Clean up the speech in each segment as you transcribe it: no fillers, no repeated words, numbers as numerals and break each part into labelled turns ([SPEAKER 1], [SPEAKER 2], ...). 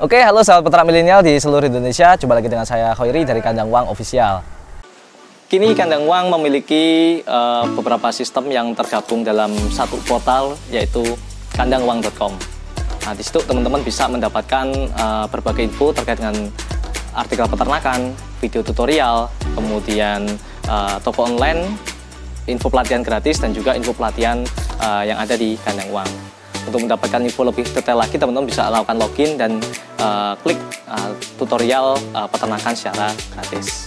[SPEAKER 1] Oke, halo sahabat peternak milenial di seluruh Indonesia. Jumpa lagi dengan saya Khoiri dari Kandang Uang Official. Kini Kandang Uang memiliki beberapa sistem yang tergabung dalam satu portal, yaitu kandanguang.com. Nah, di situ teman-teman bisa mendapatkan berbagai info terkait dengan artikel peternakan, video tutorial, kemudian toko online, info pelatihan gratis, dan juga info pelatihan yang ada di Kandang Uang. Untuk mendapatkan info lebih detail lagi, teman-teman bisa lakukan login dan klik tutorial peternakan secara gratis.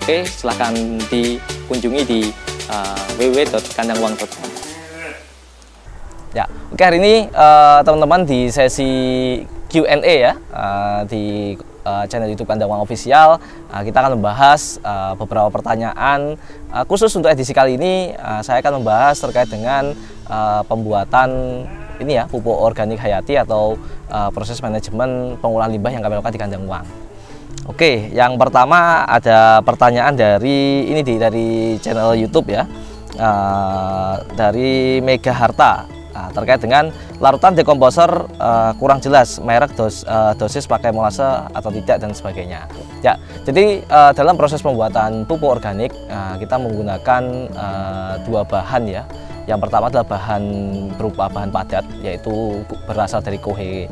[SPEAKER 1] Oke, silahkan dikunjungi di www.kandanguang.com. Ya, oke, hari ini teman-teman di sesi Q&A ya, di channel YouTube Kandang Uang Official, kita akan membahas beberapa pertanyaan. Khusus untuk edisi kali ini, saya akan membahas terkait dengan pembuatan ini ya, pupuk organik hayati atau proses manajemen pengolahan limbah yang kami lakukan di Kandang Uang. Oke, yang pertama ada pertanyaan dari dari channel YouTube ya, dari Mega Harta, terkait dengan larutan dekomposer kurang jelas merek, dosis pakai molase atau tidak dan sebagainya. Ya, jadi dalam proses pembuatan pupuk organik kita menggunakan dua bahan ya. Yang pertama adalah bahan berupa bahan padat, yaitu berasal dari kohe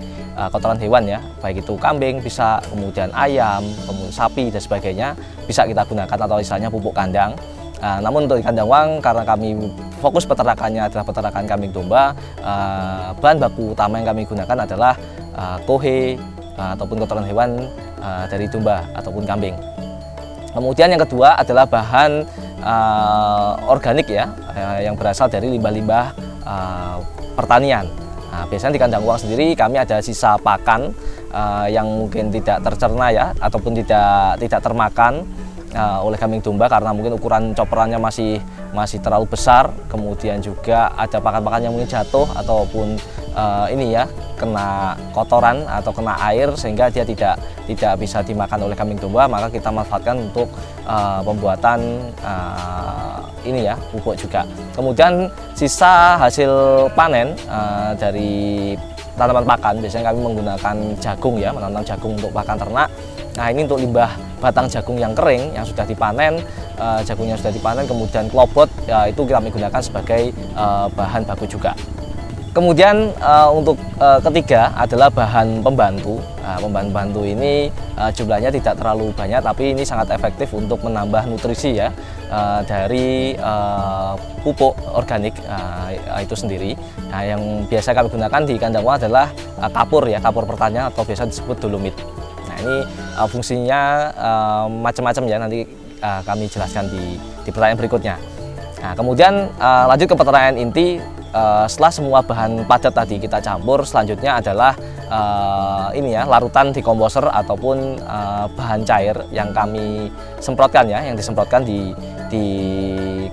[SPEAKER 1] kotoran hewan ya, baik itu kambing bisa, kemudian ayam, kemudian sapi dan sebagainya, bisa kita gunakan atau istilahnya pupuk kandang. Namun untuk di Kandang Uang, karena kami fokus peternakannya adalah peternakan kambing domba, bahan baku utama yang kami gunakan adalah kohe ataupun kotoran hewan dari domba ataupun kambing. Kemudian yang kedua adalah bahan organik ya, yang berasal dari limbah-limbah pertanian. Nah, biasanya di Kandang Uang sendiri kami ada sisa pakan yang mungkin tidak tercerna ya, ataupun tidak termakan oleh kambing domba karena mungkin ukuran coperannya masih terlalu besar. Kemudian juga ada pakan-pakan yang mungkin jatuh ataupun ini ya, kena kotoran atau kena air sehingga dia tidak bisa dimakan oleh kambing domba, maka kita manfaatkan untuk pembuatan ini ya, pupuk juga. Kemudian sisa hasil panen dari tanaman pakan, biasanya kami menggunakan jagung ya, menanam jagung untuk pakan ternak. Nah, ini untuk limbah batang jagung yang kering yang sudah dipanen, jagungnya sudah dipanen, kemudian klobot ya, itu kami gunakan sebagai bahan baku juga. Kemudian untuk ketiga adalah bahan pembantu. Pembantu ini jumlahnya tidak terlalu banyak, tapi ini sangat efektif untuk menambah nutrisi ya dari pupuk organik itu sendiri. Nah, yang biasa kami gunakan di Kandang Uang adalah kapur ya, kapur pertanian atau biasa disebut dolomit. Nah, ini fungsinya macam-macam ya, nanti kami jelaskan di pertanyaan berikutnya. Nah, kemudian lanjut ke pertanyaan inti. Setelah semua bahan padat tadi kita campur, selanjutnya adalah ini ya, larutan dekomposer ataupun bahan cair yang kami semprotkan ya, yang disemprotkan di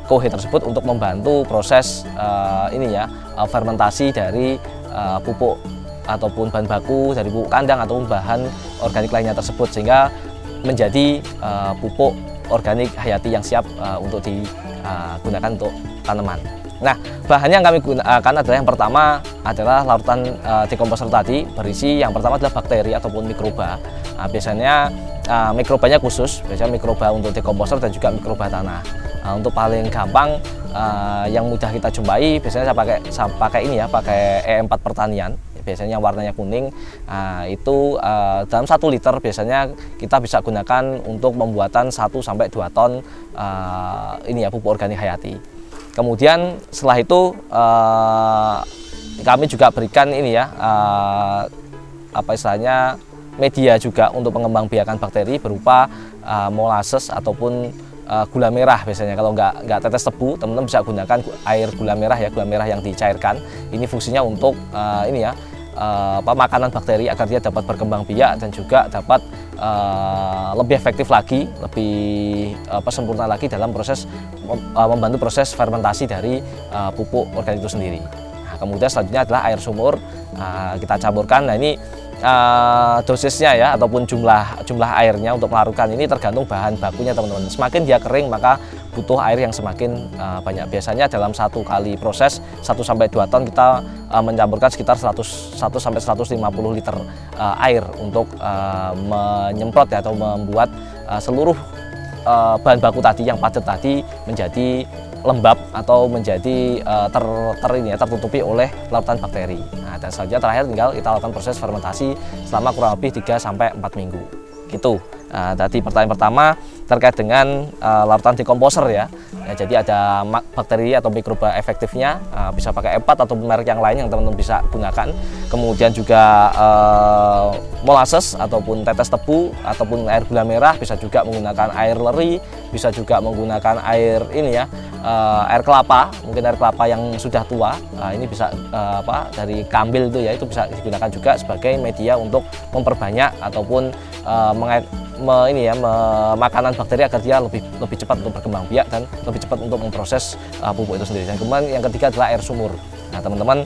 [SPEAKER 1] kohe tersebut untuk membantu proses ini ya, fermentasi dari pupuk ataupun bahan baku dari pupuk kandang ataupun bahan organik lainnya tersebut, sehingga menjadi pupuk organik hayati yang siap untuk digunakan untuk tanaman. Nah, bahan yang kami gunakan adalah yang pertama adalah larutan dekomposer tadi, berisi yang pertama adalah bakteri ataupun mikroba. Nah, biasanya mikrobanya khusus, biasanya mikroba untuk dekomposer dan juga mikroba tanah. Nah, untuk paling gampang yang mudah kita jumpai, biasanya saya pakai ini ya, pakai E4 pertanian. Biasanya warnanya kuning. Nah, itu dalam 1 liter biasanya kita bisa gunakan untuk pembuatan 1-2 ton ini ya, pupuk organik hayati. Kemudian setelah itu kami juga berikan ini ya, apa istilahnya, media juga untuk pengembangbiakan bakteri berupa molasses ataupun gula merah. Biasanya kalau nggak tetes tebu, teman-teman bisa gunakan air gula merah ya, gula merah yang dicairkan. Ini fungsinya untuk ini ya, makanan bakteri agar dia dapat berkembang biak dan juga dapat lebih efektif lagi, lebih sempurna lagi dalam proses membantu proses fermentasi dari pupuk organik itu sendiri. Nah, kemudian selanjutnya adalah air sumur, kita campurkan. Nah, ini dosisnya ya, ataupun jumlah airnya untuk melarutkan ini tergantung bahan bakunya teman-teman. Semakin dia kering maka butuh air yang semakin banyak. Biasanya dalam satu kali proses 1-2 ton kita mencampurkan sekitar 100-150 liter air untuk menyemprot ya, atau membuat seluruh bahan baku tadi yang padat tadi menjadi lembab atau menjadi tertutupi oleh larutan bakteri. Nah, dan selanjutnya terakhir tinggal kita lakukan proses fermentasi selama kurang lebih 3-4 minggu. Gitu. Tadi pertanyaan pertama terkait dengan larutan dekomposer ya. Jadi ada bakteri atau mikroba efektifnya, bisa pakai E4 atau merek yang lain yang teman-teman bisa gunakan. Kemudian juga molasses ataupun tetes tebu ataupun air gula merah, bisa juga menggunakan air leri, bisa juga menggunakan air ini ya, air kelapa, mungkin air kelapa yang sudah tua. Ini bisa dari kambil itu ya, itu bisa digunakan juga sebagai media untuk memperbanyak ataupun makanan bakteri agar dia lebih cepat untuk berkembang biak dan lebih cepat untuk memproses pupuk itu sendiri. Dan kemudian yang ketiga adalah air sumur. Nah, teman-teman,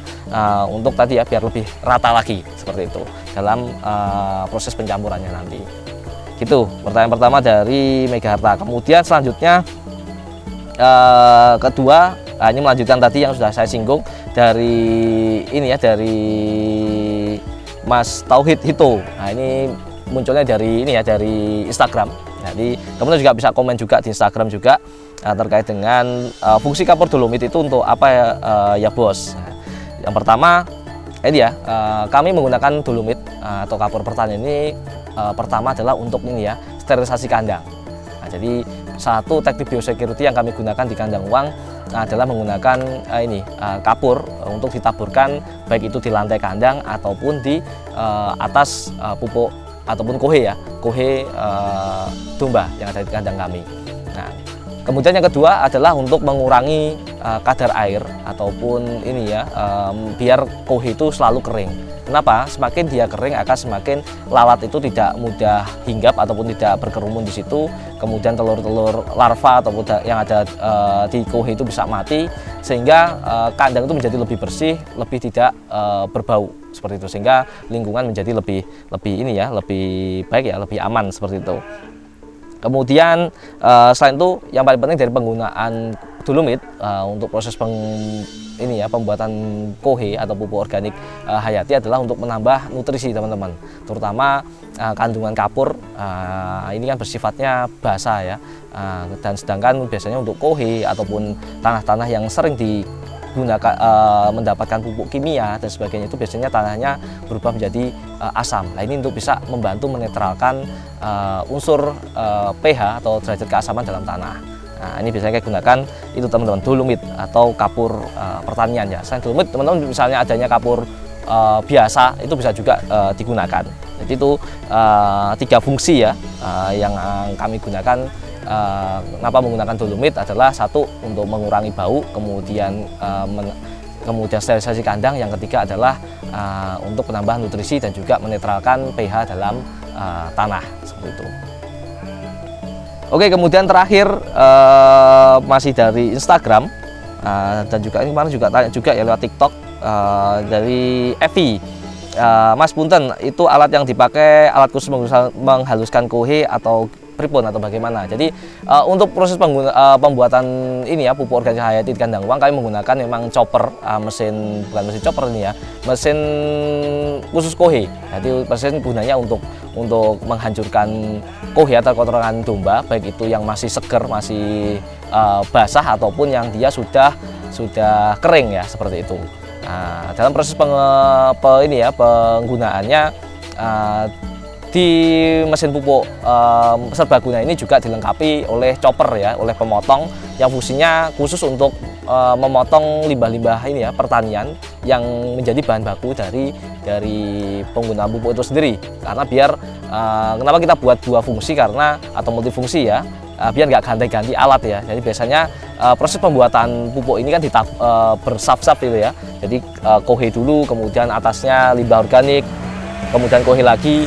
[SPEAKER 1] untuk tadi ya biar lebih rata lagi seperti itu dalam proses pencampurannya nanti. Gitu pertanyaan pertama dari Megaharta. Kemudian selanjutnya kedua, ini melanjutkan tadi yang sudah saya singgung dari ini ya, dari Mas Tauhid Hito. Nah, ini munculnya dari ini ya, dari Instagram. Jadi teman-teman juga bisa komen juga di Instagram juga terkait dengan fungsi kapur dolomit itu untuk apa ya bos. Yang pertama ini ya, kami menggunakan dolomit atau kapur pertanian ini pertama adalah untuk ini ya, sterilisasi kandang. Nah, jadi satu teknik biosecurity yang kami gunakan di kandang uang adalah menggunakan kapur untuk ditaburkan baik itu di lantai kandang ataupun di atas pupuk ataupun kohe ya, kohe domba yang ada di kandang kami. Nah, kemudian yang kedua adalah untuk mengurangi kadar air ataupun ini ya, biar kohe itu selalu kering. Kenapa? Semakin dia kering akan semakin lalat itu tidak mudah hinggap ataupun tidak berkerumun di situ. Kemudian telur-telur larva ataupun yang ada di kohe itu bisa mati, sehingga kandang itu menjadi lebih bersih, lebih tidak berbau seperti itu, sehingga lingkungan menjadi lebih ini ya, lebih baik ya, lebih aman seperti itu. Kemudian selain itu yang paling penting dari penggunaan dolomit untuk proses pembuatan kohe atau pupuk organik hayati adalah untuk menambah nutrisi teman-teman, terutama kandungan kapur ini kan bersifatnya basah ya, dan sedangkan biasanya untuk kohe ataupun tanah-tanah yang sering digunakan mendapatkan pupuk kimia dan sebagainya itu biasanya tanahnya berubah menjadi asam. Nah, ini untuk bisa membantu menetralkan unsur pH atau derajat keasaman dalam tanah. Nah, ini biasanya kita gunakan itu teman-teman, dolomit atau kapur pertanian ya. Selain dolomit teman-teman misalnya adanya kapur biasa itu bisa juga digunakan. Jadi itu 3 fungsi ya yang kami gunakan. Kenapa menggunakan dolomit adalah satu untuk mengurangi bau, kemudian sterilisasi kandang, yang ketiga adalah untuk menambah nutrisi dan juga menetralkan pH dalam tanah seperti itu. Oke, kemudian terakhir masih dari Instagram dan juga ini kemarin juga tanya juga ya lewat TikTok dari Evi. Mas punten, itu alat yang dipakai alat khusus menghaluskan kohe atau pripun atau bagaimana? Jadi untuk proses pembuatan ini ya, pupuk organik hayati di kandang uang kami menggunakan memang chopper, bukan mesin chopper ini ya, mesin khusus kohe. Jadi mesin gunanya untuk menghancurkan kohe atau kotoran domba, baik itu yang masih seger, masih basah ataupun yang dia sudah kering ya, seperti itu. Nah, dalam proses penggunaannya di mesin pupuk serbaguna ini juga dilengkapi oleh chopper ya, oleh pemotong yang fungsinya khusus untuk memotong limbah-limbah ini ya, pertanian yang menjadi bahan baku dari penggunaan pupuk itu sendiri. Karena biar kenapa kita buat 2 fungsi atau multifungsi ya, biar nggak ganti-ganti alat ya. Jadi biasanya proses pembuatan pupuk ini kan bersaf-saf gitu ya. Jadi kohe dulu, kemudian atasnya limbah organik, kemudian kohe lagi,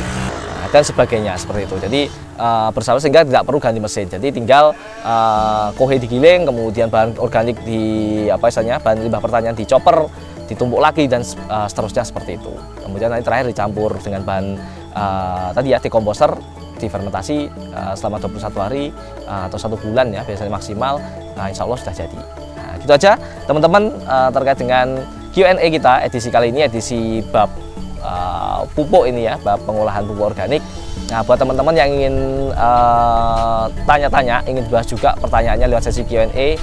[SPEAKER 1] dan sebagainya seperti itu. Jadi bersama sehingga tidak perlu ganti mesin. Jadi tinggal kohe digiling, kemudian bahan organik bahan limbah pertanian dicopper, ditumpuk lagi dan seterusnya seperti itu. Kemudian nanti terakhir dicampur dengan bahan tadi ya, dekomposer difermentasi selama 21 hari atau 1 bulan ya biasanya maksimal. Nah, insya Allah sudah jadi. Nah, gitu aja teman-teman terkait dengan Q&A kita edisi kali ini, edisi bab pupuk ini ya, bab pengolahan pupuk organik. Nah, buat teman-teman yang ingin tanya-tanya, ingin bahas juga pertanyaannya lewat sesi Q&A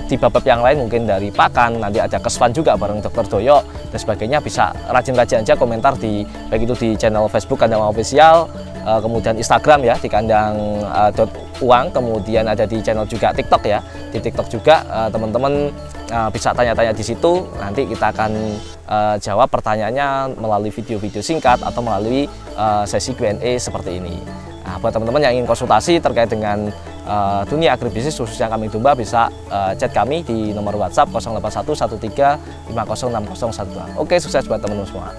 [SPEAKER 1] di bab-bab yang lain, mungkin dari pakan, nanti ada kesfan juga bareng Dr. Doyo dan sebagainya, bisa rajin-rajin aja komentar di baik itu di channel Facebook Kandang Official, kemudian Instagram ya di kandang .uang, kemudian ada di channel juga TikTok ya. Di TikTok juga teman-teman bisa tanya-tanya di situ, nanti kita akan jawab pertanyaannya melalui video-video singkat atau melalui sesi Q&A seperti ini. Nah, buat teman-teman yang ingin konsultasi terkait dengan dunia agribisnis khususnya kambing domba, bisa chat kami di nomor WhatsApp 081 13 50 60 12. Oke, sukses buat teman-teman semua.